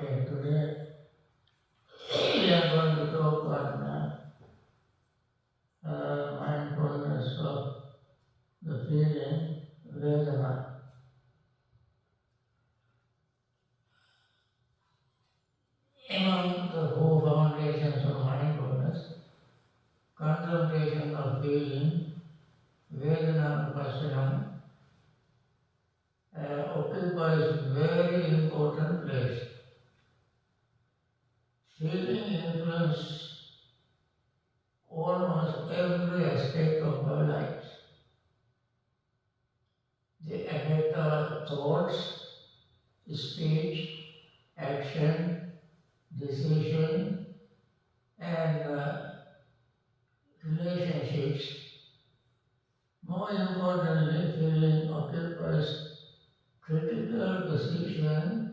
Okay, today we are going to talk on mindfulness of the feeling Vedana. Among the four foundations of mindfulness, contemplation of feeling, Vedananupassana, occupies very important place. Feeling influences almost every aspect of our lives. They affect our thoughts, speech, action, decision, and relationships. More importantly, feeling occupies critical position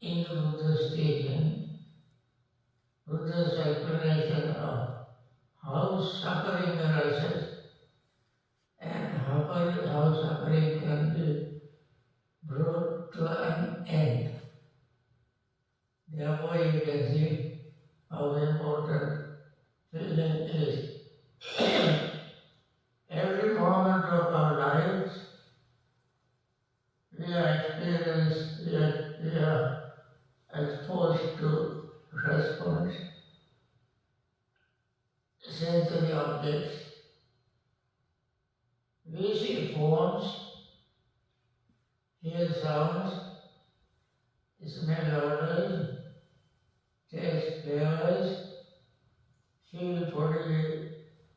in the Buddha's teaching. Buddha's explanation of how suffering arises and how suffering can be brought to an end. Therefore, you can see how important feeling is. Every moment of our lives, we are exposed to response, sensory objects. We see forms, hear sounds, smell odors, taste flavors, feel bodily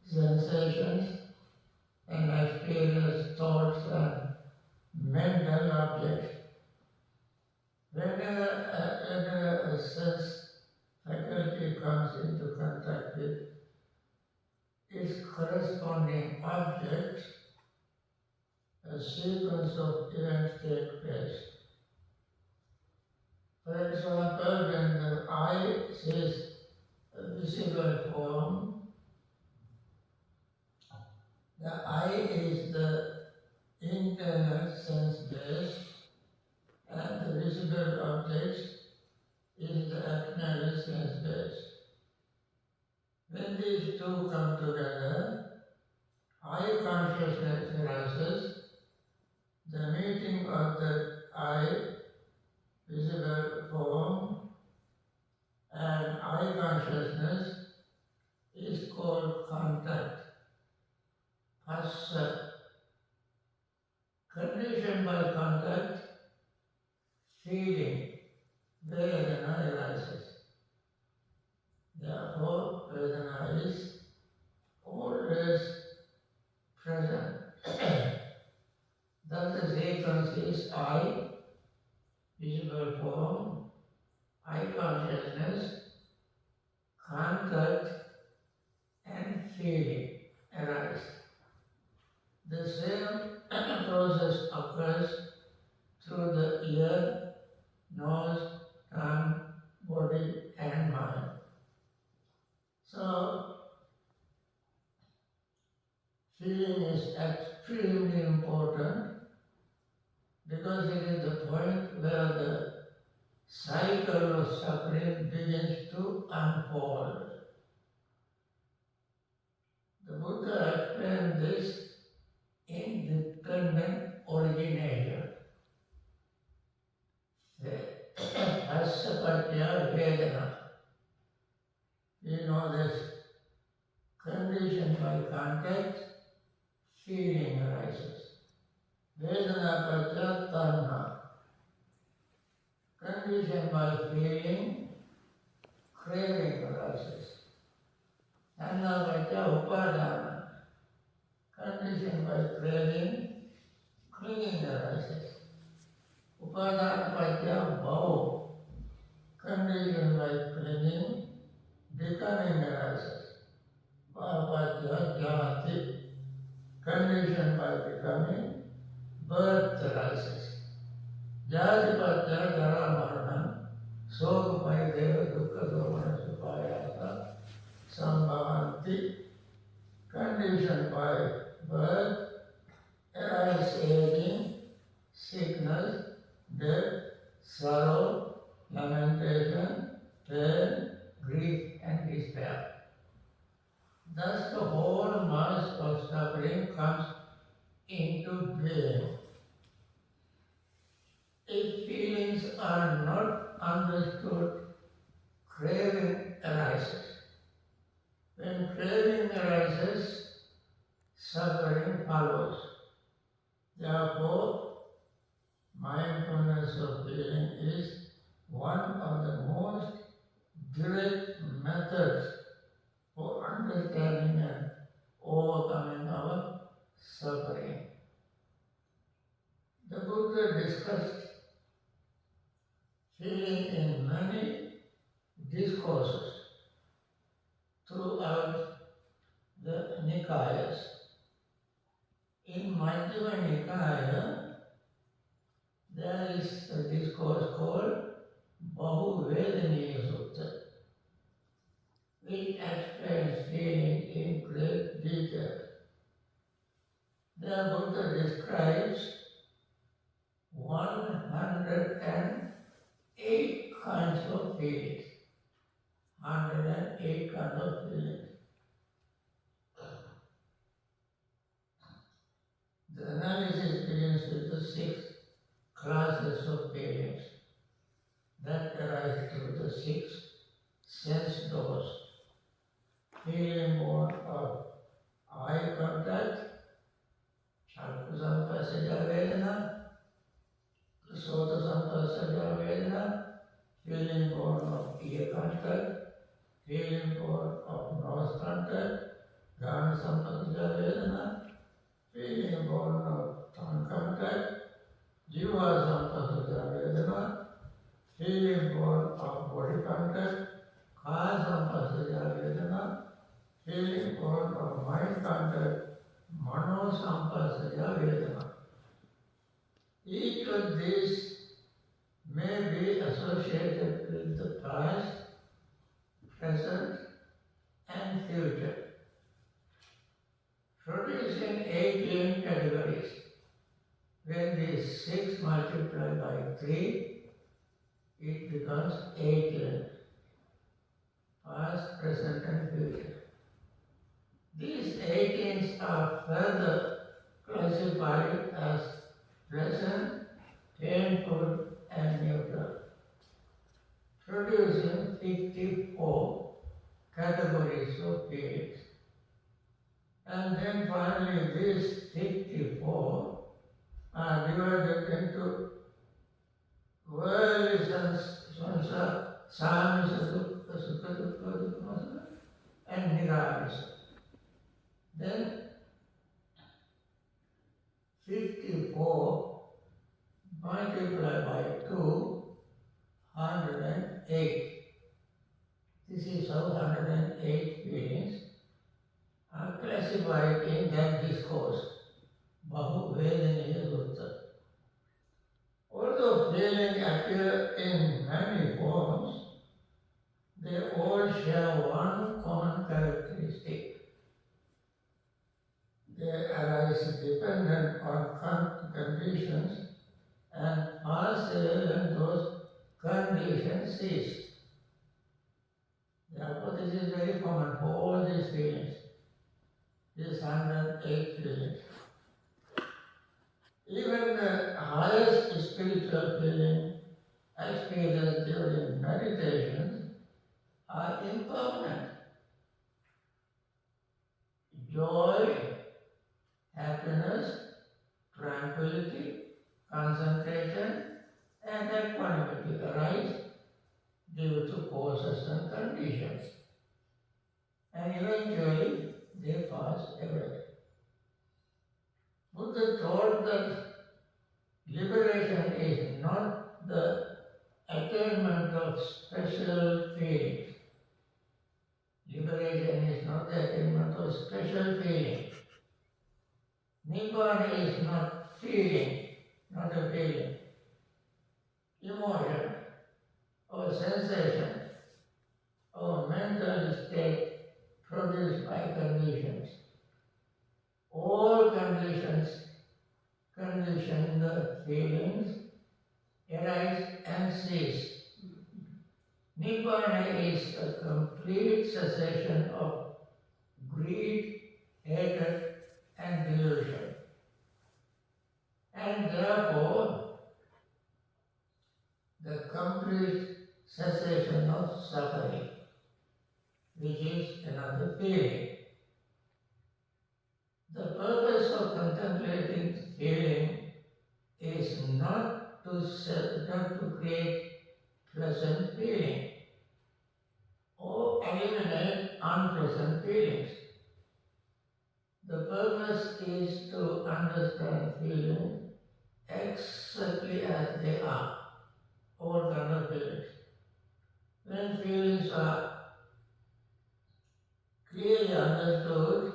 sensations, and experience thoughts and mental objects. Whenever a sense faculty comes into contact with its corresponding object, a sequence of events take place. For example, when the eye sees a visible form, the eye is the internal sense base, and the visible object is the external sense base. When these two come together, eye consciousness arises. The meeting of the eye, visible form, and eye consciousness is called contact, phassa. Conditioned by contact, feeling, Vedana arises. Therefore, Vedana is always present. Thus the sequence is eye, visible form, eye consciousness, contact, and feeling arise. The same process occurs through the ear, nose, tongue, body, and mind. So, feeling is extremely important because it is the point where the cycle of suffering begins to unfold. The Buddha explained this in dependent origination. Asapatya Vedana. We know this. Conditioned by contact, feeling arises. Vedanapatya Tanha. Conditioned by feeling, craving arises. Tanapatya Upadana. Conditioned by craving, clinging arises. Upadanapatya Bhava. Conditioned by clinging, becoming arises. Bhavapatya Jati. Conditioned by becoming, birth arises. Jatipatya Jara Marana. Sogamai Deva Dukkha Domana Supayasa. Sambhavanti. Conditioned by birth, arise aging, sickness, death, sorrow, lamentation, pain, grief and despair. Thus the whole mass of suffering comes into being. If feelings are not understood, craving arises. When craving arises, suffering follows. Therefore, mindfulness of feeling is one of the most direct methods for understanding and overcoming our suffering. The Buddha discussed feeling in many discourses throughout the Nikayas. In Madhyama Nikaya, there is a discourse called Bahuvedaniya Sutta, which explains feeling in great detail. The Buddha describes 108 kinds of feelings. 108 kinds of feelings. The analysis begins with the 6 classes of feelings that arise through the 6 sense doors. Feeling born of eye contact, Chakra Sampasaya Vedana, Sota Sampasaya Vedana, feeling born of ear contact, feeling born of nose contact, Gana Sampasaya Vedana, feeling born of tongue contact, Jiva Sampasaya Vedana, feeling born of body contact, Kaya Sampasaya Vedana, feeling born of mind contact, Mano Sampasaya Vedana. Each of these may be associated with the past, present, and future, producing 18 categories. When these 6 multiplied by 3, it becomes 18. Past, present, and future. These 18s are further classified as pleasant, painful, and neutral, producing 54 categories of feelings. And then finally these 54 are divided into worldly sansa, samisa, dukha, sukha, dukha, dukha, and niramisa. Then 54 multiplied by 2, 108. This is how 108 feelings are classified in that discourse, Bahuvedaniya Sutta. Although feelings appear in many forms, they all share one common characteristic. They arise dependent on conditions and pass away when those conditions cease. Therefore, this is very common for all these feelings, these 108 feelings. Even the highest spiritual feeling experienced during meditation are impermanent. Joy, happiness, tranquility, concentration, and equanimity arise due to causes and conditions, and eventually they pass away. Buddha taught that liberation is not the attainment of special feelings. Liberation is not the attainment of special feeling. Nibbana is not feeling, not a feeling. Emotion or sensation or mental state produced by conditions. All conditions condition the feelings arise and cease. Nibbana is a complete cessation of greed, hatred, and delusion. And therefore, the complete cessation of suffering, which is another feeling. The purpose of contemplating feeling is not to create pleasant feeling or eliminate unpleasant feelings. The purpose is to understand feeling exactly as they are, all kind of feelings. When feelings are clearly understood,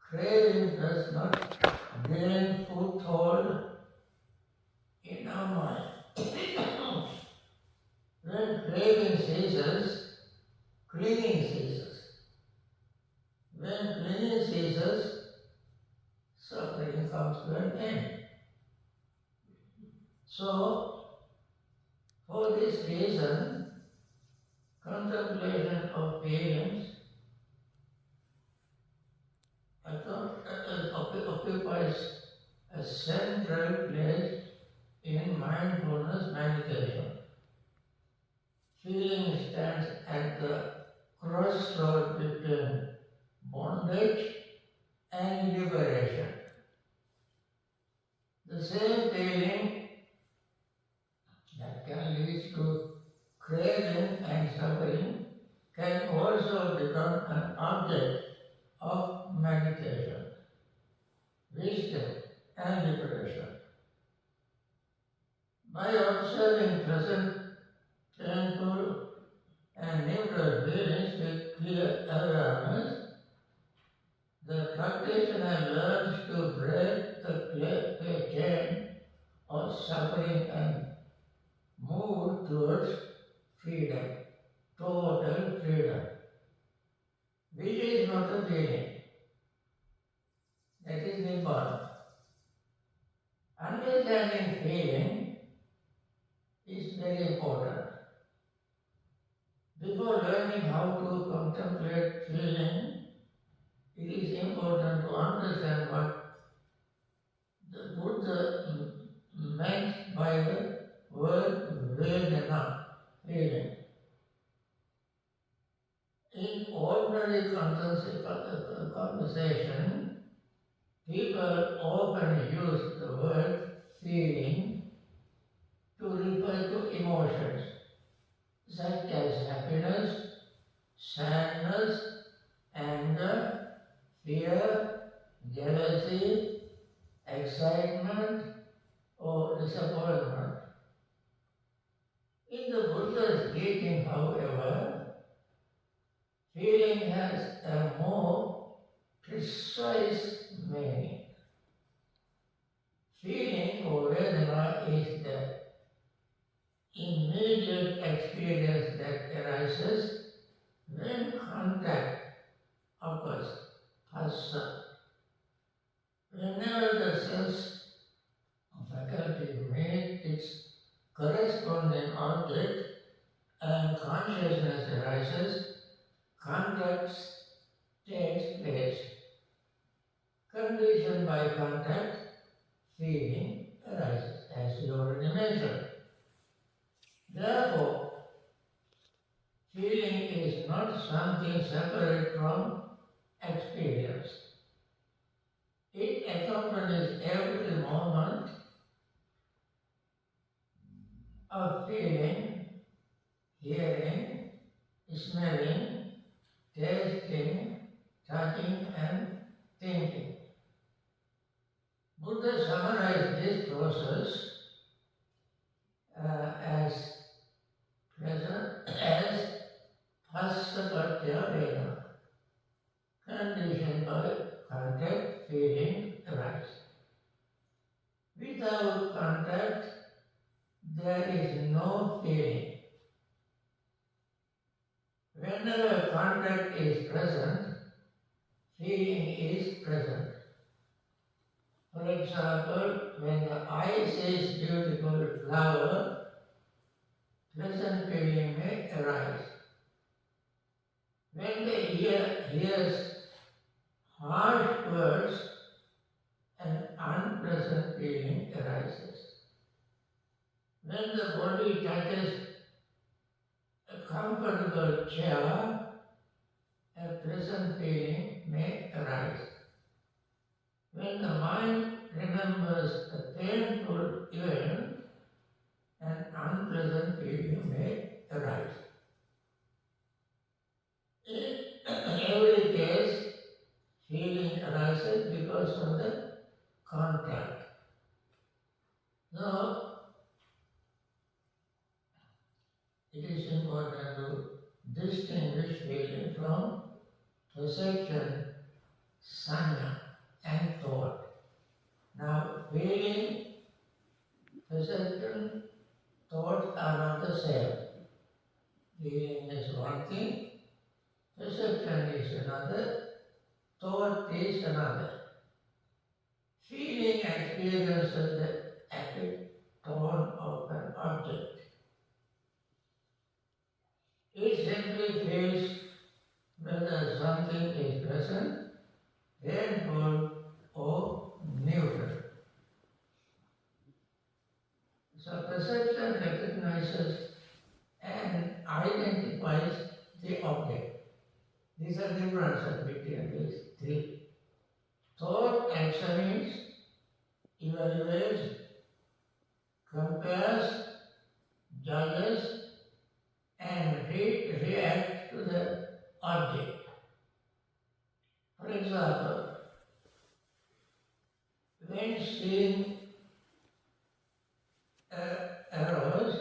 craving does not gain foothold in our mind. When craving ceases, clinging ceases. When clinging ceases, suffering comes to an end. So, for this reason, contemplation of feelings occupies a central place in mindfulness meditation. Feeling stands at the crossroad between bondage and liberation. The same feeling that can lead to craving and suffering can also become an object of meditation, wisdom, and liberation. By observing pleasant, painful, and neutral feelings with clear awareness, the practitioner learns to break the chain of suffering and move towards freedom, total freedom, which is not a feeling, that is Nibbana. Understanding feeling is very important. Before learning how to contemplate feeling, it is important to understand what the Buddha meant by the word Vedana, feeling. In ordinary conversation, people often use the word feeling to refer to emotions such as happiness, sadness, anger, fear, jealousy, excitement, or disappointment. In the Buddha's teaching, however, feeling has a more precise meaning. Feeling or Vedana is the immediate experience that arises when contact occurs, phassa. Whenever the sense faculty meet its corresponding object and consciousness arises, contact takes place. Conditioned by contact, feeling arises, as we already mentioned. Therefore, feeling is not something separate from experience. It accompanies every moment of feeling, hearing, smelling, tasting, touching, and thinking. Buddha summarized this process as present as Phassa Vedana, conditioned by contact, feeling arise. Without contact, there is no feeling. Whenever contact is present, feeling is present. For example, when the eye sees beautiful flower, pleasant feeling may arise. When the ear hears harsh words, an unpleasant feeling arises. When the body touches a comfortable chair, a pleasant feeling may arise. When the mind remembers a painful event, an unpleasant feeling may arise. In every case, feeling arises because of the contact. So, it is important to distinguish feeling from perception, sanya, and thought. Now, feeling, perception, thought are not the same. Feeling is one thing, perception is another, thought is another. Feeling experiences the active tone of an object. It simply feels whether something is pleasant, painful, or neutral. So perception recognizes and identifies the object. These are differences between these three. Thought examines, evaluates, compares, judges, and reacts to the object. For example, when seeing a rose,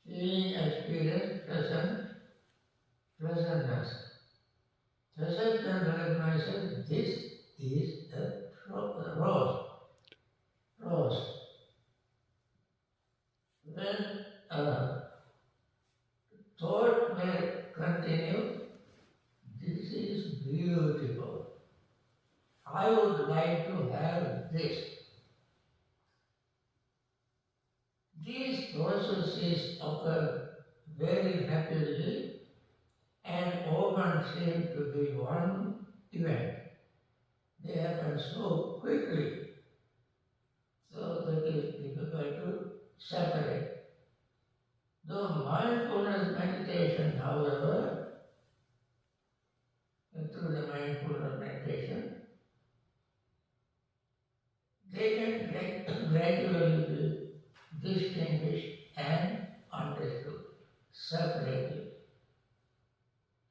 feeling experience pleasantness. Perception recognizes this is a rose. When thought may continue, this is beautiful. I would like to have this. These processes occur very rapidly and often seem to be one event. They happen so quickly, so that it is difficult to separate. Though mindfulness meditation, however, through the mindfulness meditation, they can gradually be distinguished and understood separately.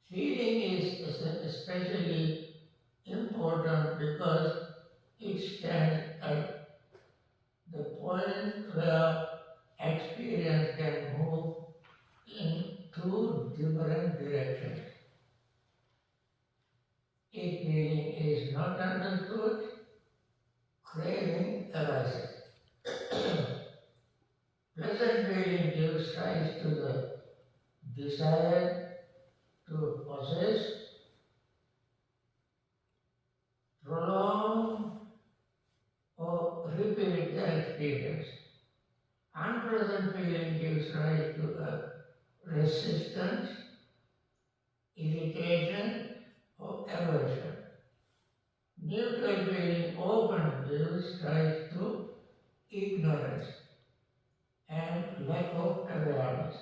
Feeling is especially important because it stands at the point where experience can move in two different directions. If feeling is not understood, craving arises. Pleasant feeling gives rise to the desire to possess, prolong, or repeat the experience. Unpleasant feeling gives rise to a resistance, irritation, or aversion. Neutral feeling often gives rise to ignorance and lack of awareness.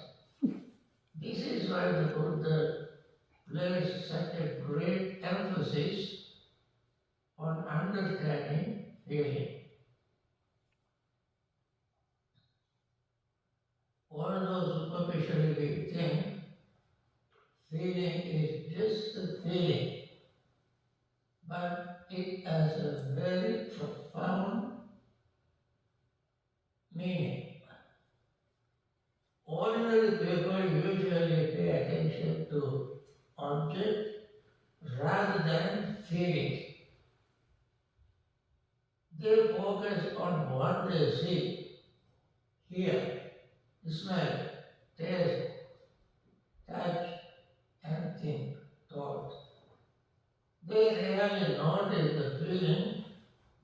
This is why the Buddha placed such a great emphasis on understanding feeling. Although superficially we think feeling is just a feeling, but it has a very profound meaning. Ordinary people usually pay attention to object rather than feelings. They focus on what they see, hear, smell, taste, touch, and think, thought. They rarely notice the feeling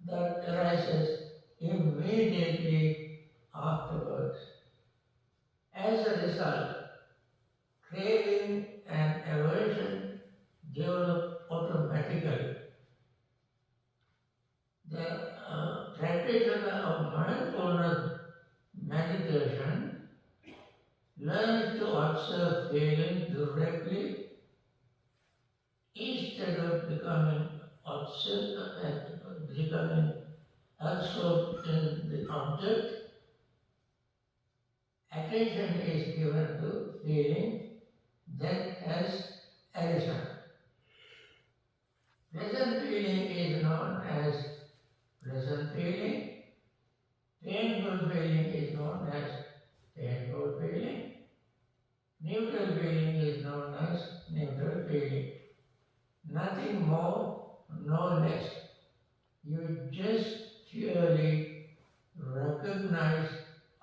that arises immediately afterwards. As a result, craving and aversion develop automatically. The practitioner of mindfulness meditation learns to observe feeling directly instead of becoming absorbed in the object. Attention is given to feeling that has arisen. Pleasant feeling is known as pleasant feeling. Painful feeling is known as painful feeling. Neutral feeling is known as neutral feeling. Nothing more, no less. You just purely recognize,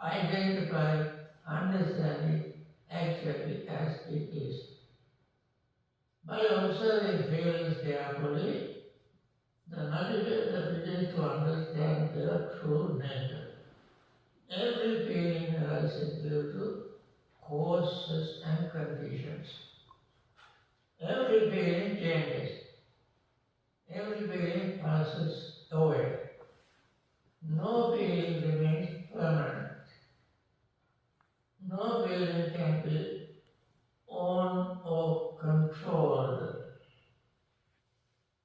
identify, understand it exactly as it is. By observing feelings carefully, the meditator begins to understand their true nature. Every feeling arises due to causes and conditions. Every feeling changes. Every feeling passes away. No feeling remains permanent. No feeling can be owned or controlled.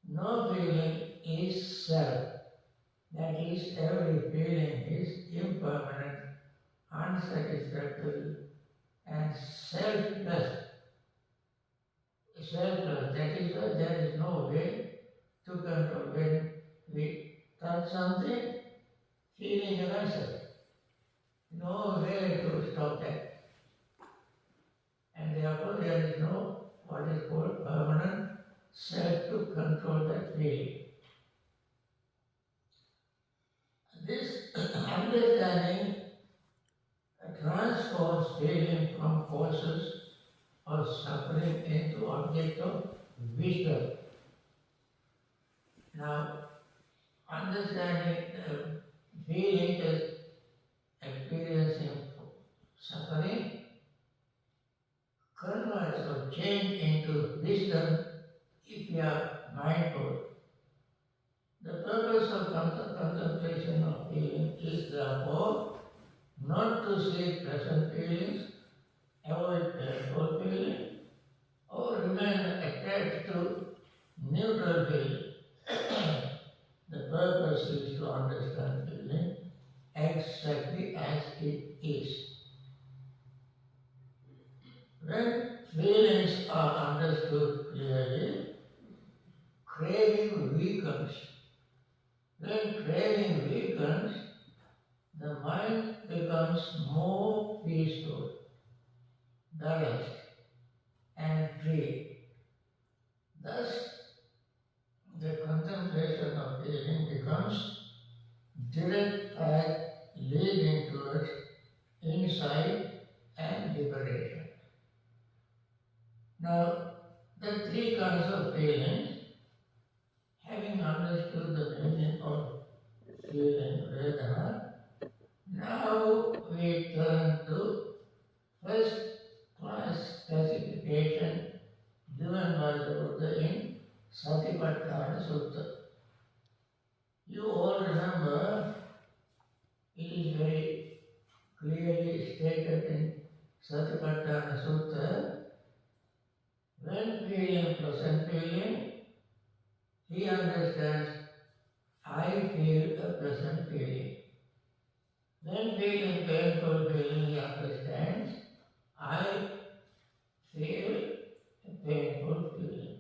No feeling is self. That is, every feeling is impermanent, unsatisfactory, and selfless. Selfless, that is why there is no way to control. When we touch something, feeling arises. No way to stop that. And therefore there is no what is called permanent self to control that feeling. This understanding transforms feeling from causes of suffering into object of wisdom. Now, understanding feeling as experiencing suffering converts or change into wisdom if you are mindful. The purpose of contemplation of feeling is therefore not to seek pleasant feelings, avoid painful feelings, or remain attached to neutral feeling. The purpose is to understand feeling exactly as it is. When feelings are understood clearly, craving weakens. When craving weakens, the mind becomes more peaceful, balanced, and free. Thus, the contemplation of feeling becomes direct path leading towards insight and liberation. Now, the three kinds of feelings, having understood the meaning of feeling Vedana, now we turn to first class classification given by the Buddha in Satipatthana Sutta. You all remember, it is very clearly stated in Satipatthana Sutta, when feeling pleasant feeling, he understands, I feel a pleasant feeling. When feeling painful feeling, he understands, I feel a painful feeling.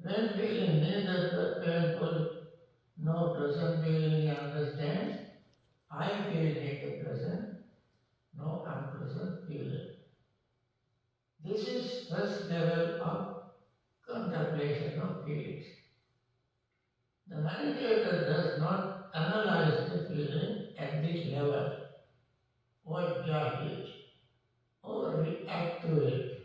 When feeling neither painful nor pleasant feeling, he understands, I feel neither pleasant nor unpleasant feeling. This is first level of contemplation of feelings. The meditator does not analyze the feeling at this level, or judge it, or react to it.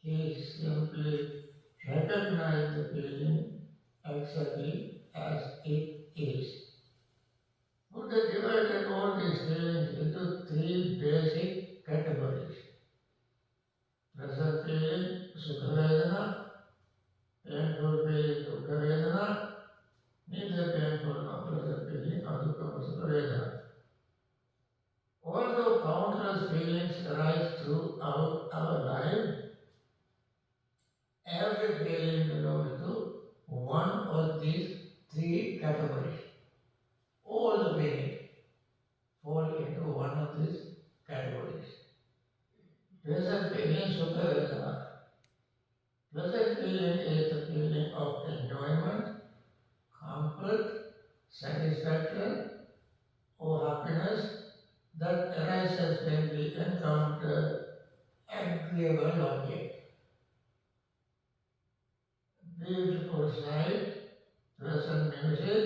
He simply recognizes the feeling as exactly as it is. Buddha divided all these feelings into three basic categories. Pleasant feeling, Sukha Vedana, painful feeling, Dukkha Vedana, neither painful nor pleasant feeling nor Dukkha nor Sukha Vedana. Although countless feelings arise throughout our life, every feeling belongs to one of these three categories. All the feelings fall into one of these categories. Pleasant feeling, Sukha Vedana. Pleasant feeling is the feeling of enjoyment, comfort, satisfaction, or happiness that arises when we encounter agreeable object. Beautiful sight, pleasant music,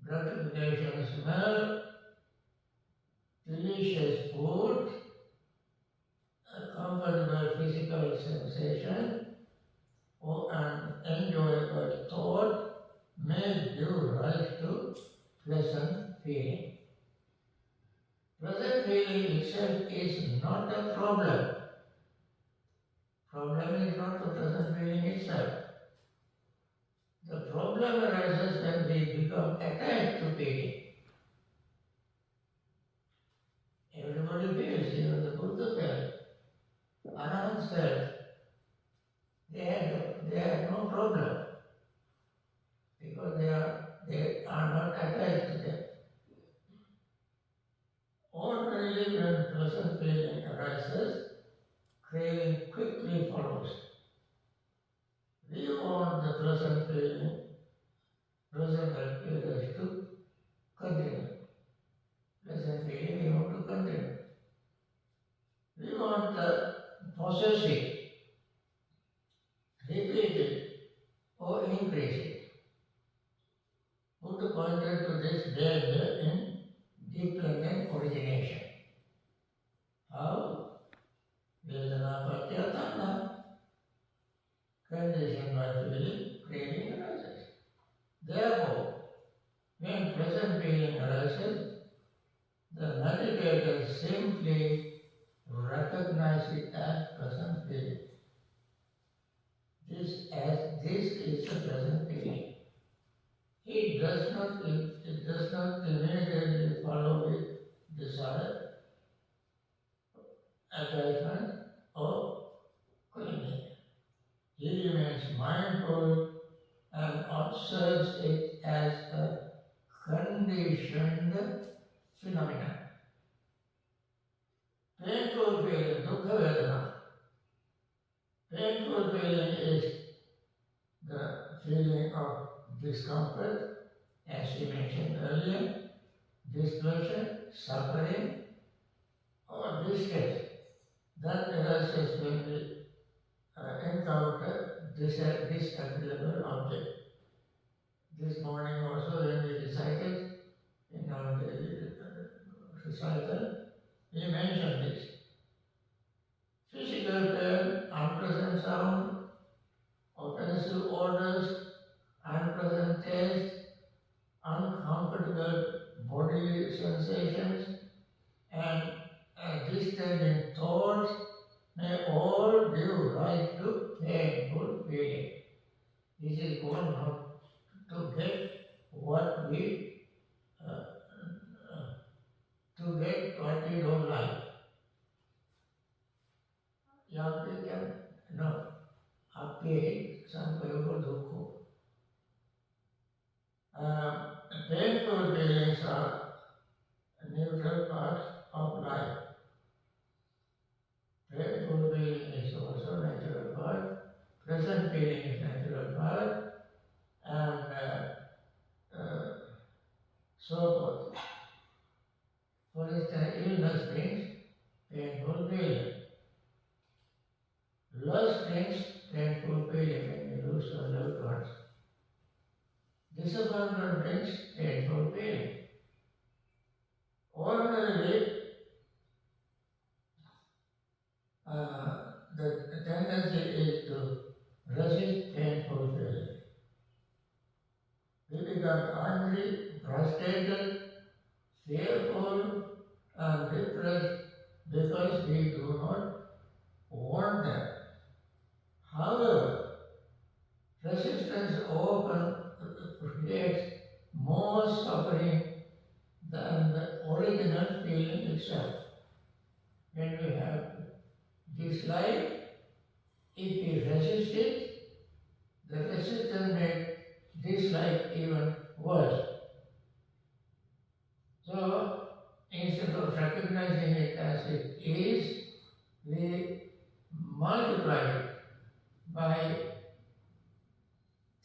gratification smell, delicious food, a comfortable physical sensation, or an enjoyable thought may give rise to pleasant feeling. Pleasant feeling itself is not a problem. Problem is not the pleasant feeling itself. The problem arises when we become attached to feeling. Everybody feels, even the Buddha felt, Arahants felt. They had no problem because they are not attached to them. Ordinarily, when pleasant feeling arises, craving quickly follows. We want the pleasant feeling, pleasant experience to continue. Pleasant feeling we want to continue. We want the possessive, repeat it, or increase it. Buddha pointed to this danger in dependent origination. How? Vedananupassana, conditioned by feeling, craving arises. Therefore, when pleasant feeling arises, the meditator simply recognizes it as pleasant feeling. This is a pleasant feeling. It does not immediately follow with desire, attachment, or clinging. He remains mindful and observes it as a conditioned phenomenon. Painful feeling, Dukkha Vedana. Painful feeling is the feeling of discomfort, as we mentioned earlier, displeasure, suffering, or distress that arises when we encounter disagreeable object. This morning also when we recited in our daily recital, we mentioned this. Physical pain, unpleasant sound, offensive odors, unpleasant taste, uncomfortable bodily sensations, and disturbing thoughts may all give rise to painful feeling. This is going not to get what we don't like. यहाँ पे क्या no आपके संपर्क दुखो. Painful feelings are a neutral part of life. Painful feeling is also a natural part. Pleasant feeling is a natural part, and so forth. For instance, illness brings painful feeling. Loss brings painful feeling when you lose your loved ones. Disappointment brings painful feeling. Ordinarily, the tendency is to resist painful feeling. fearful and depressed because we do not want them. However, resistance often creates more suffering than the original feeling itself. When we have dislike, if we resist it, the resistance makes dislike even worse. So, instead of recognizing it as it is, we multiply it by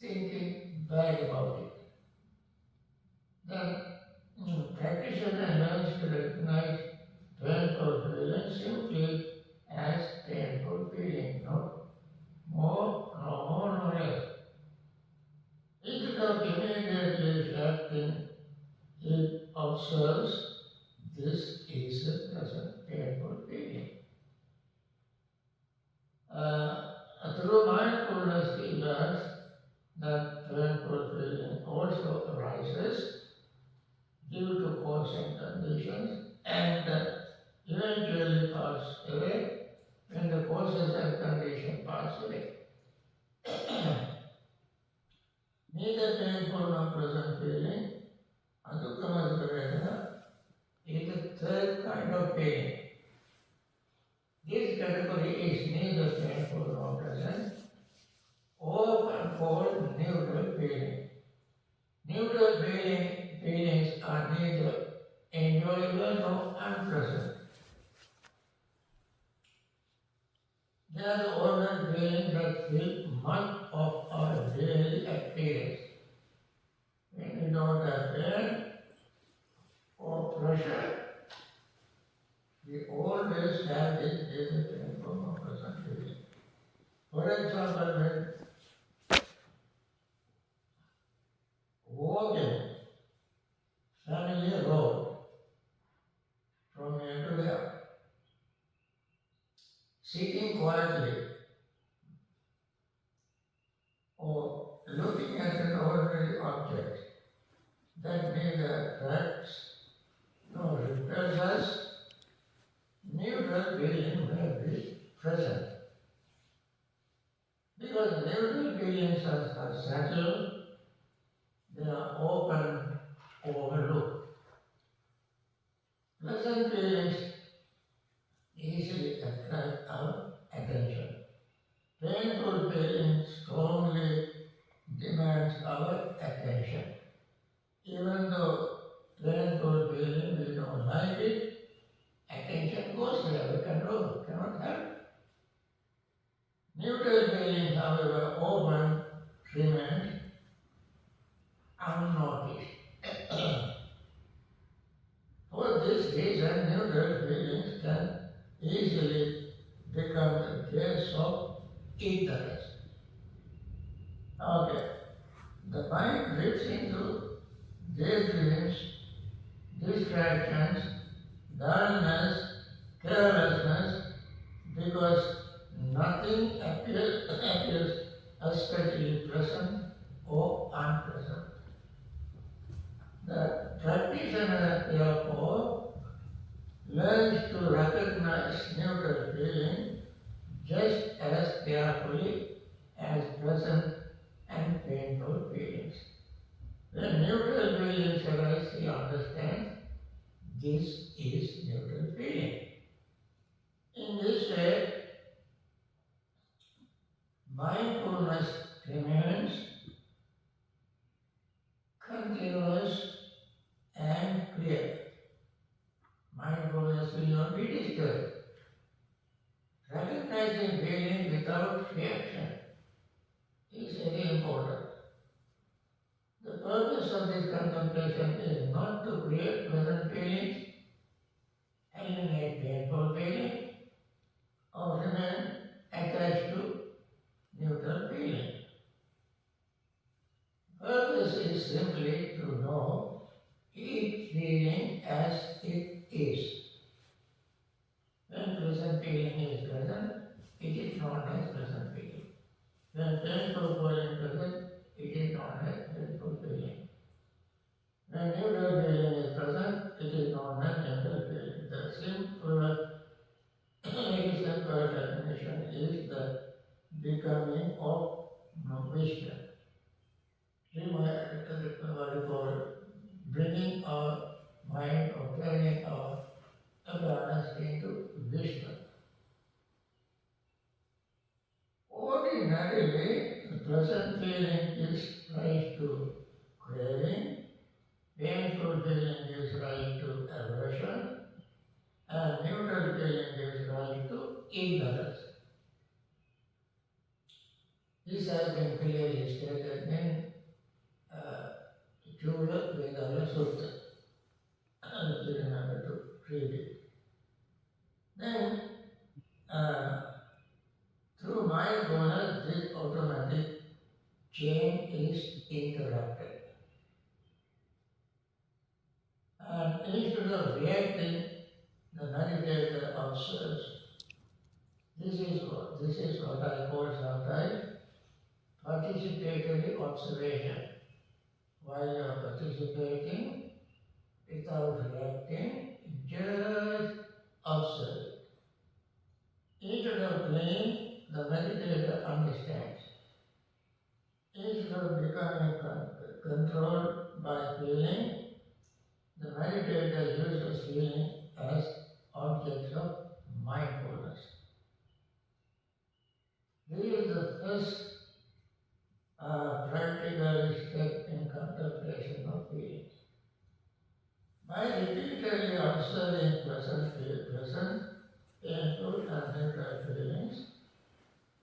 thinking bad about it. The practitioner learns to recognize painful feeling simply as painful feeling, no more, no less. Instead of immediately reacting, it observes this is a present painful feeling. Through mindfulness, we learn that painful feeling also arises due to causing conditions and eventually pass away when the causes and conditions pass away. Neither painful nor pleasant feeling, adukkhamas vedana, is the third kind of feeling. This category is neither painful nor pleasant, often called neutral feeling. Neutral feelings are neither enjoyable nor unpleasant. They are the ordinary feelings that fill much of our daily experience. When we don't have pain or pleasure, we always have this painful or pleasant feeling. For example, when walking familiar road from here to there, sitting quietly or looking at an ordinary object that neither attracts nor repels us, neutral feeling may be present. Because neutral feelings are settled, they are often overlooked. Pleasant feelings easily attract our attention. Painful feelings strongly demands our attention. Even though painful feeling we don't like it, attention goes there, we cannot help. Neutral feelings, however, often remain unnoticed. For this reason, neutral feelings can easily become the base of ignorance. Okay, the mind drifts into daydreams, distractions, dullness, carelessness, because nothing appears especially pleasant or unpleasant. The practitioner, therefore, learns to recognize neutral feeling just as carefully as pleasant and painful feelings. When neutral feelings arise, he understands this is neutral feeling. In this way, mindfulness remains continuous and clear. Mindfulness will not be disturbed. Recognizing feeling without reaction is very important. The purpose of this contemplation is not to create pleasant feelings, eliminate painful feeling, or remain attached to neutral feeling. Purpose is simply to know each feeling as it is. When pleasant feeling is present, it is known as pleasant feeling. When painful feeling is present, it is known as painful feeling. When neutral feeling is present, it is known as neutral feeling. The very simple definition is the becoming of wisdom. What you call bringing our mind or turning our awareness into wisdom. Ordinarily, the present feeling gives rise to craving, painful feeling gives rise to aversion, and neutral feeling gives rise to ignorance. This has been clearly stated in Chula Vedana Sutta. If you remember to read it. Then, through mindfulness, this automatic chain is interrupted. And instead of reacting, the meditator observes. This is what I call sometimes participatory observation. While you are participating, without reacting, just observe. Instead of playing, the meditator understands. Instead of becoming controlled by feeling, the meditator uses feeling as objects of mindfulness. This is the first practical step in contemplation of feelings. By repeatedly observing present, painful and neutral feelings,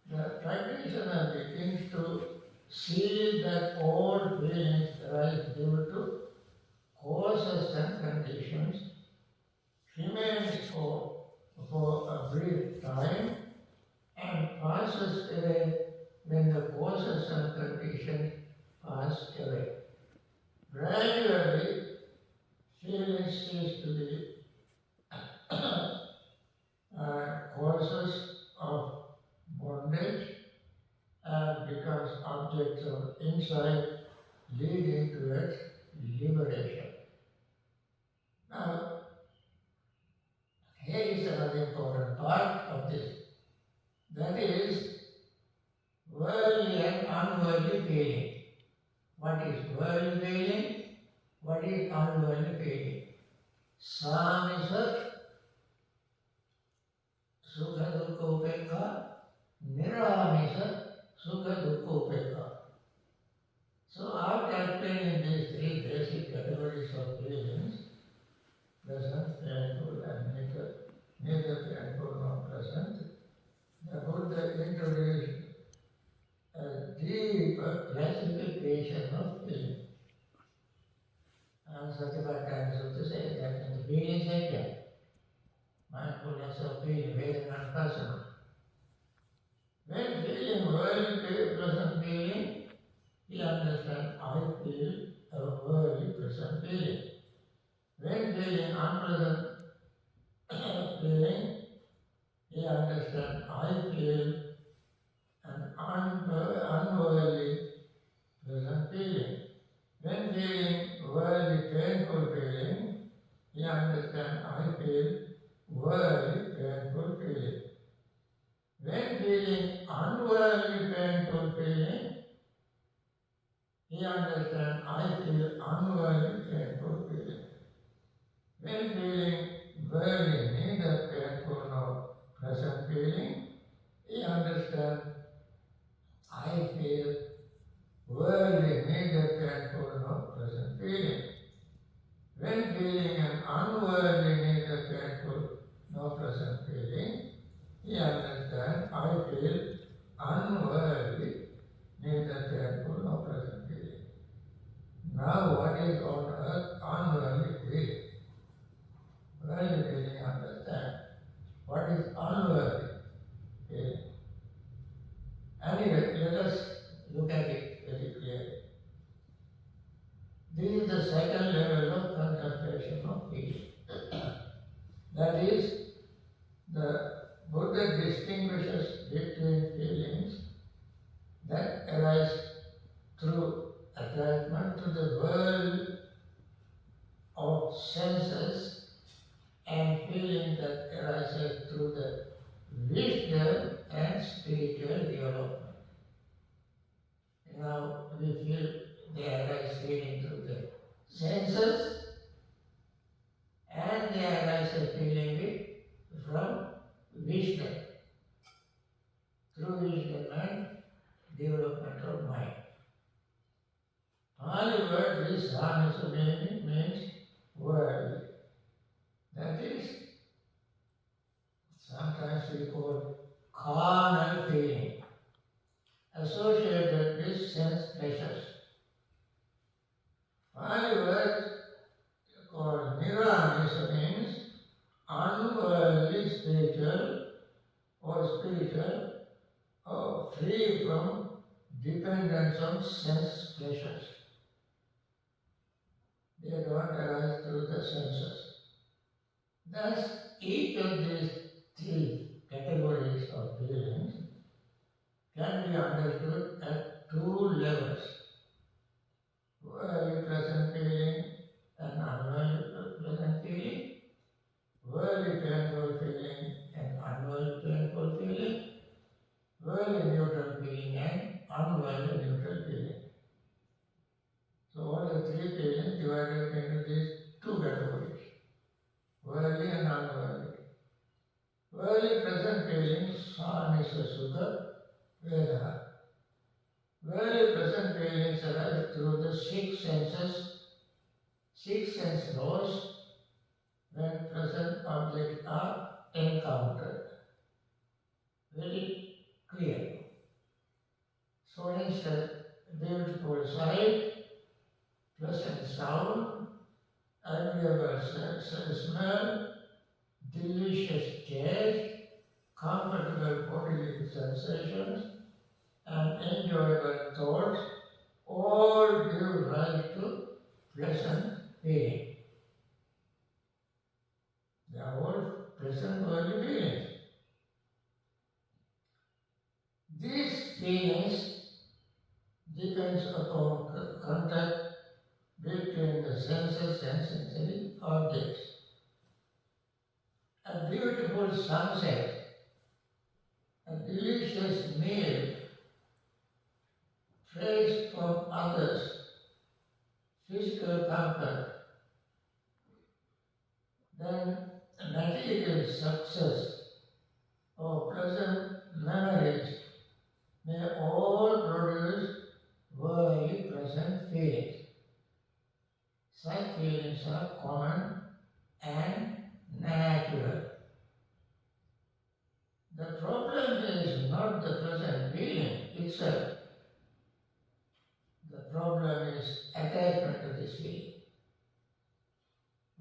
the practitioner begins to see that all feelings arise due to causes and conditions, remains for a brief time, and passes away when the causes and conditions pass away. Gradually, feelings cease to be causes of bondage and becomes objects of insight, leading to its liberation. Now, here is another important part of this. That is worldly and unworldly feeling. What is worldly feeling? What is unworldly feeling? Samisa Sukha Dukkha Upekha, Niramisa Sukha Dukkha Upekha. So after explaining these three basic categories of feelings, present, painful, and neither painful nor pleasant, the Buddha introduced a deeper classification of feeling. And Satipatthana Sutta says that in the feeling section, mindfulness of feeling, Vedananupassana. When feeling worldly pleasant feeling, he understands I feel a worldly pleasant feeling. When feeling unpleasant feeling, he understands I feel an unworldly pleasant feeling. When feeling worldly painful feeling, he understands I feel worldly painful feeling. When feeling unworldly painful feeling, he understands I feel unworldly painful feeling. When feeling worldly neither painful nor pleasant feeling, he understands I feel worldly neither painful nor pleasant feeling. When feeling an unworldly neither painful nor pleasant feeling, he understands I feel unworldly neither painful nor pleasant feeling. Now what is on earth unworldly feeling? Worldly feeling understand. What is unworldly feeling? Anyway, let us look at it very clearly. This is the second level of contemplation of feeling. That is, the Buddha distinguishes between feelings that arise through attachment to the world spiritual development. Now we feel they arise feeling through the senses and they arise feeling it from wisdom, through wisdom and development of mind. Pali word is Samisubhemi means world. That is sometimes we call carnal feeling associated with sense pleasures. Pali word called Niramis means unworldly spiritual or free from dependence on sense pleasures. They don't arise through the senses. Thus, each of these three categories of feelings can be understood at two levels. Worldly pleasant feeling and unworldly pleasant feeling, worldly painful feeling and unworldly painful feeling, worldly neutral feeling and unworldly neutral feeling. So all the three feelings divided into these two categories, worldly and unworldly. Worldly present feelings, Samisa Sukha, Vedana. Worldly present feelings arise through the six senses, six sense laws when present objects are encountered. Very clear. So instead, beautiful sight, pleasant sound, agreeable smell, delicious taste, comfortable bodily sensations, and enjoyable thoughts all give rise to pleasant feeling. They are all pleasant worldly feelings. These feelings depends upon contact between the senses and sensory objects. A beautiful sunset, a delicious meal, praise from others, physical comfort, then material success or pleasant memories may all produce worldly pleasant feelings. Such feelings are common and natural. The problem is not the present feeling itself. The problem is attachment to this feeling.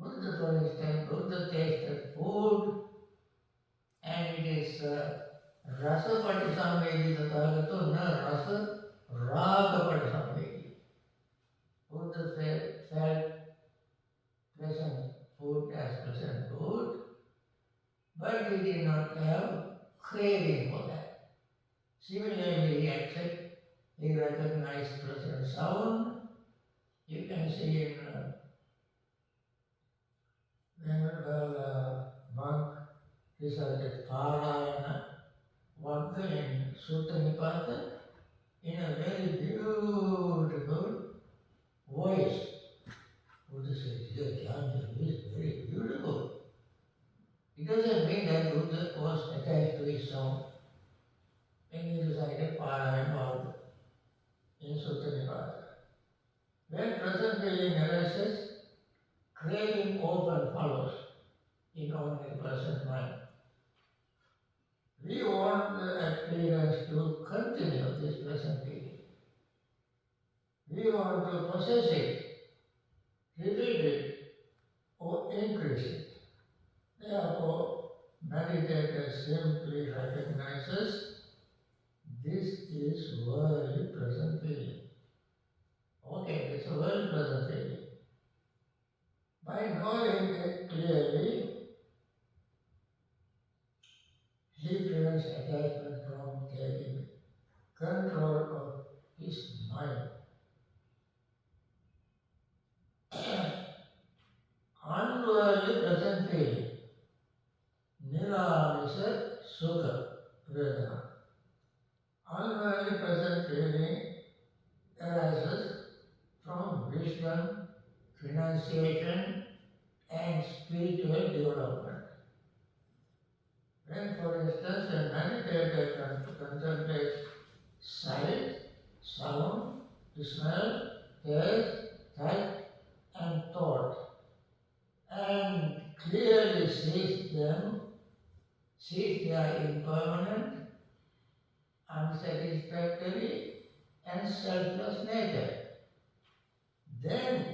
Buddha, for instance, Buddha tasted food and it is rasa patisamvedi tatagato na rasa raga patisamvedi. Buddha felt pleasant food as pleasant food, but he did not have craving for that. Similarly, he recognized pleasant sound. You can see in Venerable monk recited Parayana Vagga in Sutta Nipata in a very beautiful voice. Buddha says, your Jnana is very beautiful. It doesn't mean that Buddha was attached to his sound when he recited Parayana Vagga in Sutta Nipata. When present feeling arises, craving often follows in ordinary person's mind. We want the experience to continue this present feeling. We want to possess it, repeat it, or increase it. Therefore, meditator simply recognizes this is worldly present feeling. Okay, it's a worldly present feeling. By knowing it clearly, he prevents attachment from taking control of his mind. Unworldly present feeling, Niramisa Sukha Vedana. Unworldly present feeling arises from wisdom, renunciation, and spiritual development. When, for instance, a meditator contemplates sight, sound, smell, taste, touch, and thought, and clearly sees their impermanent, unsatisfactory, and selfless nature, then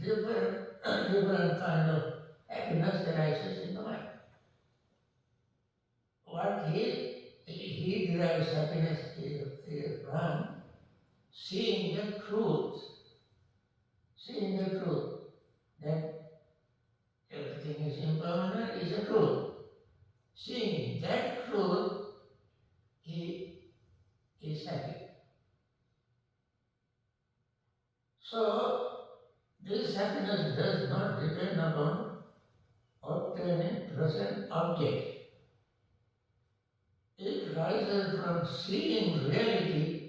different kind of happiness arises in the mind. What he derives happiness is from seeing the truth, that everything is impermanent is a truth. Seeing that truth, he is happy. So, this happiness does not depend upon obtaining present objects. It rises from seeing reality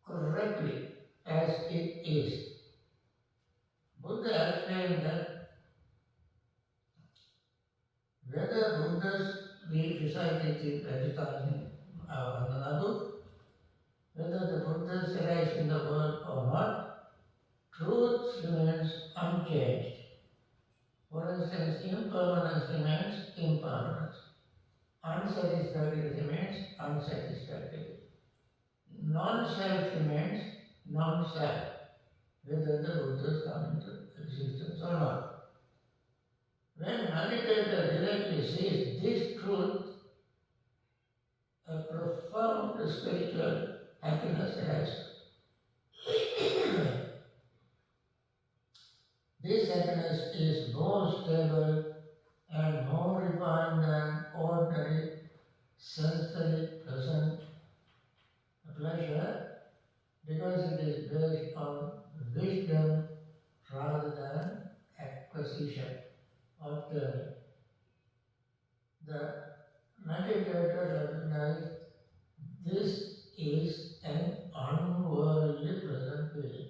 correctly as it is. Buddha explained that whether Buddhas we recited in Vedananupassana, whether the Buddhas arise in the world or not, truth remains unchanged. For instance, impermanence remains impermanence. Unsatisfactory remains unsatisfactory. Non-self remains non-self, whether the Buddhas come into existence or not. When meditator directly sees this truth, a profound spiritual happiness arises. This happiness is more stable and more refined than ordinary sensory pleasure because it is based on wisdom rather than acquisition or turning. The meditator recognizes this is an unworldly present feeling.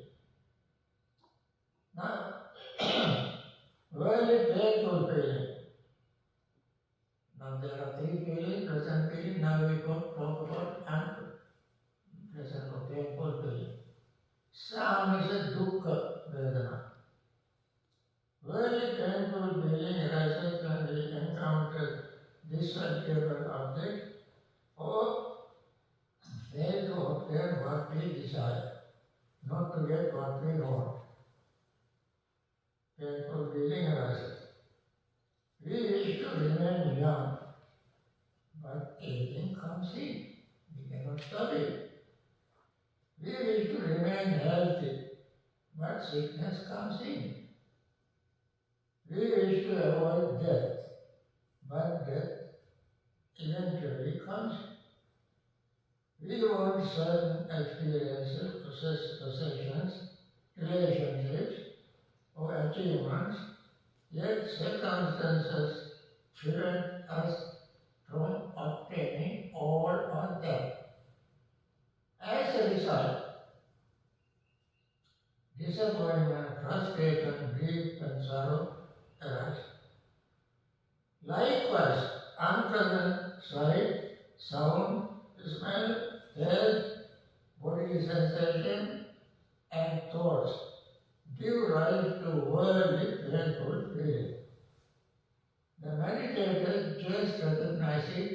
Now, worldly painful feeling. Now there are three feelings, present feeling. Now we talk about unpleasant or painful feeling. Some is a dukkha vedana. Worldly painful feeling arises when we encounter disagreeable object or fail to obtain what we desire, not to get what we want. Painful feeling arises. We wish to remain young, but aging comes in. We cannot stop it. We wish to remain healthy, but sickness comes in. We wish to avoid death, but death eventually comes. We want certain experiences, possessions, relationships, or achievements, yet circumstances prevent us from obtaining all of them. As a result, disappointment, frustration, grief, and sorrow arise. Likewise, unpleasant sight, sound, smell, taste, body sensation, and thoughts give rise to worldly painful feeling. The meditator just recognizes it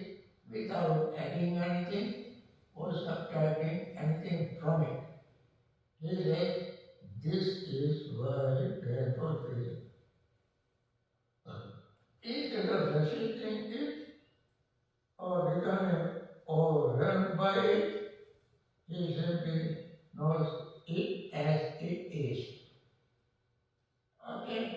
without adding anything or subtracting anything from it. He says, this is worldly painful feeling. Instead of resisting it or becoming overwhelmed by it, he simply knows it as it is. Okay?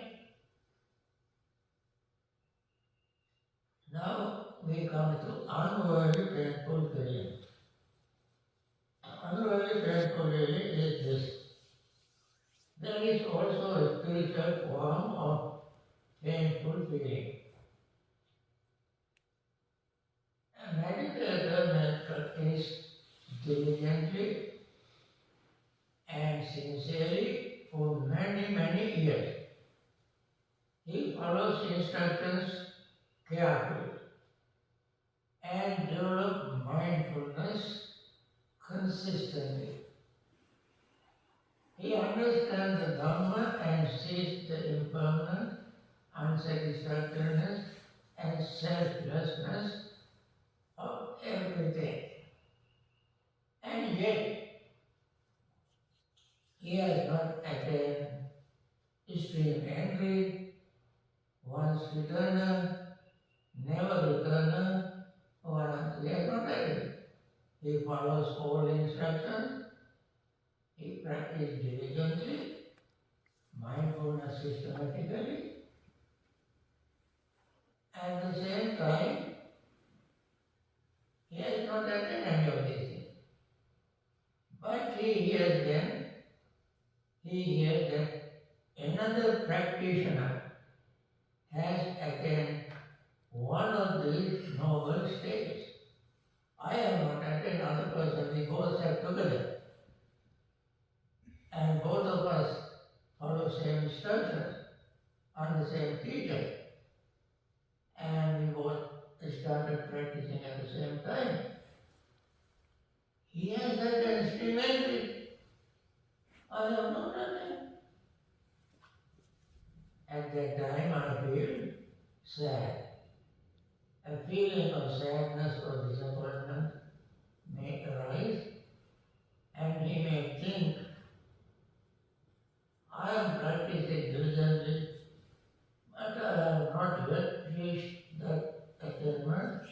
Now we come to unworldly painful feeling. Unworldly painful feeling is this. There is also a spiritual form of painful feeling. A meditator may practice diligently and sincerely for many, many years. He follows instructions carefully and develops mindfulness consistently. He understands the Dhamma and sees the impermanent, unsatisfactoriness and selflessness of everything. And yet, he has not attained extreme entry, once returner, never returner, or he has not attained. He follows all instructions, he practices diligently, mindfulness systematically. At the same time, he has not attained any of these things. But he hears that another practitioner has attained one of these noble states. I have not attained, other person, we both sat together. And both of us follow same instructions on the same teacher. And we both started practicing at the same time. He has attained extremely. I have not attained. At that time I feel sad. A feeling of sadness or disappointment may arise, and he may think, I am practicing diligently, but I have not yet reached that attainment.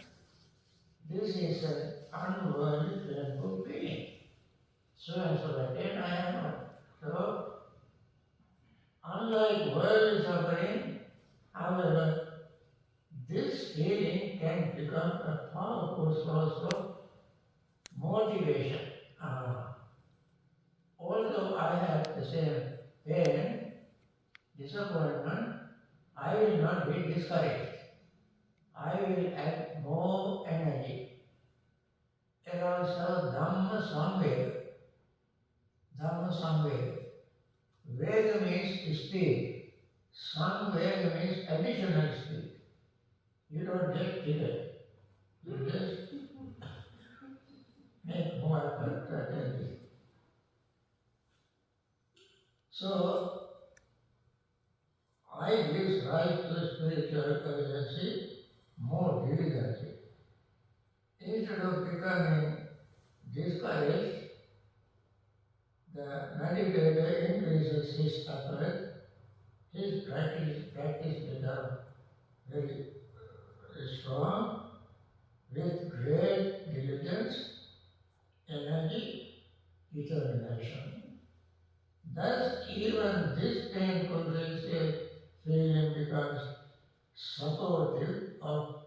This is an unworldly painful feeling. So and so attained, I have not. So, unlike worldly suffering, however, this feeling can become a powerful source of motivation. Although I have the same pain, disappointment, I will not be discouraged. I will add more energy. It also Dhamma Samvega. Dhamma Samvega. Vega means speed. Samvega means additional speed. You don't get triggered. You just make more effort to attend it. So, I give rise to spiritual urgency more diligently. Instead of becoming discouraged, the meditator increases his effort, his practice becomes very strong, with great diligence, energy, determination. Thus, even this painful feeling becomes supportive of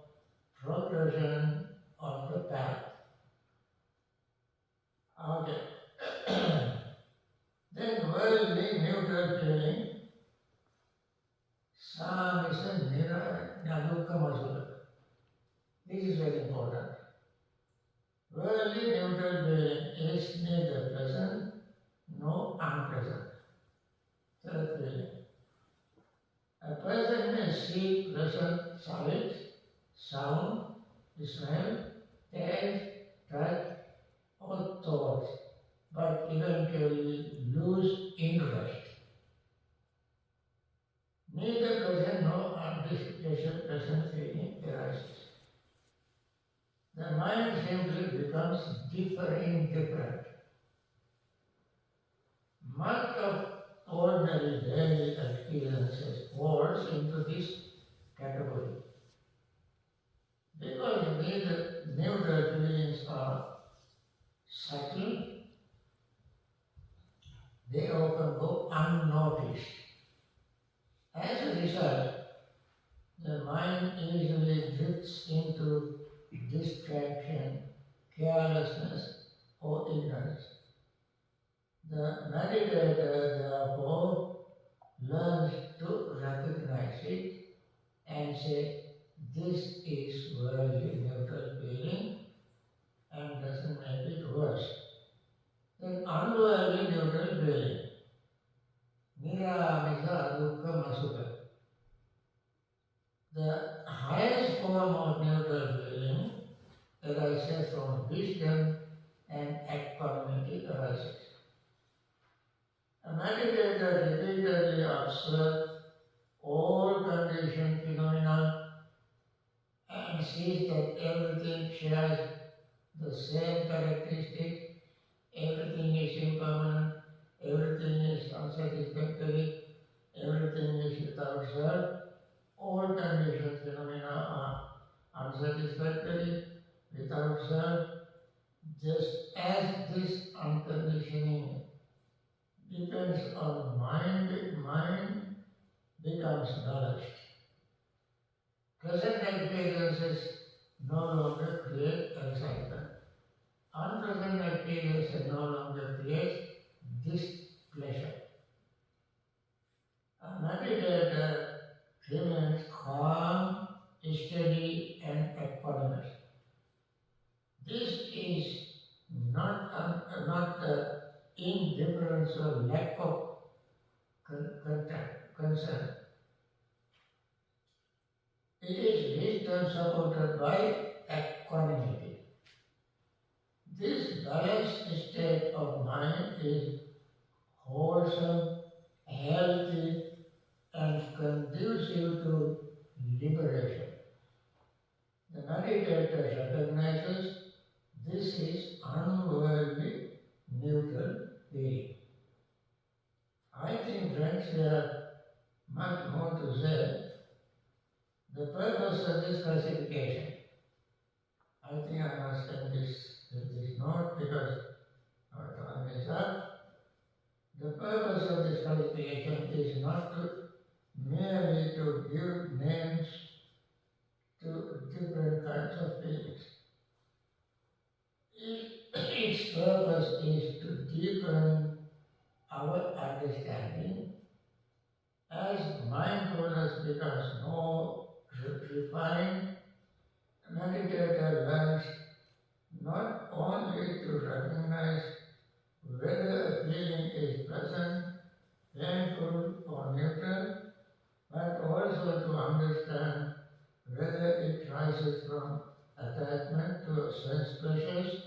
progression on the path. Okay. Then worldly neutral feeling, samisa niradukkamasula. This is very important. Worldly neutral feeling is neither pleasant nor unpleasant. Third feeling. A person may see pleasant sight, sound, smell, taste, touch, or thoughts, but eventually lose interest. Neither pleasant nor unpleasant feeling arises. The mind simply becomes indifferent. Much of ordinary daily experiences falls into this category. Because neither neutral feelings are subtle, they often go unnoticed. As a result, the mind easily drifts into distraction, carelessness, or ignorance. The meditator, therefore, learns to recognize it and say, this is worldly neutral feeling, and doesn't make it worse. Then unworldly neutral feeling. Niramisa dukkha masukha. The highest form of neutral feeling arises from wisdom and equanimity arises. A meditator repeatedly observes all conditioned phenomena and sees that everything shares the same characteristic, everything is impermanent, everything is unsatisfactory, everything is without self, all conditioned phenomena are unsatisfactory, without self, just as this unconditioning depends on mind becomes balanced. Present experiences no longer create excitement. Unpleasant experiences no longer create displeasure. A meditator remains calm, steady, and equanimous. This is not the indifference or lack of concern. It is wisdom supported by equanimity. This balanced state of mind is wholesome, healthy, and conducive to liberation. The meditator recognizes this is unworldly, neutral feeling. I think, friends, we have much more to say. The purpose of this classification, I think I must end this with this note because our time is up. The purpose of this classification is not to merely to give names to different kinds of feelings. Its purpose is to deepen our understanding as mindfulness becomes more refined. Meditator learns not only to recognize whether a feeling is pleasant, painful, or neutral, but also to understand whether it rises from attachment to sense pleasures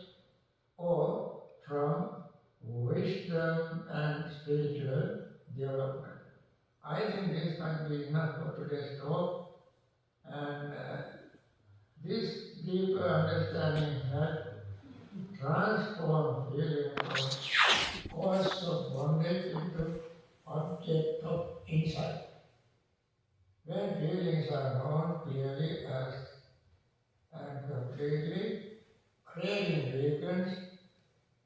or from wisdom and spiritual development. I think this might be enough for today's talk, and this deeper understanding helps transform feeling from cause of bondage into object of insight. When feelings are known clearly as and completely, craving weakens,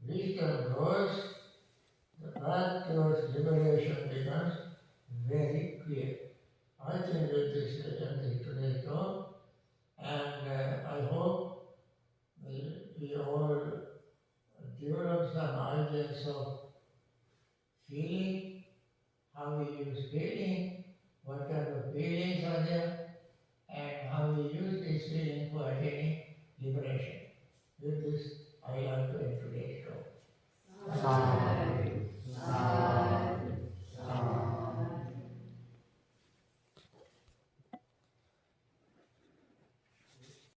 wisdom grows, the path towards liberation becomes very clear. I think with this ends today's talk, and I hope we all develop some ideas of feeling, how we use feeling, what kind of feelings are there, and how we use these feelings for attaining liberation. With this, I like to introduce.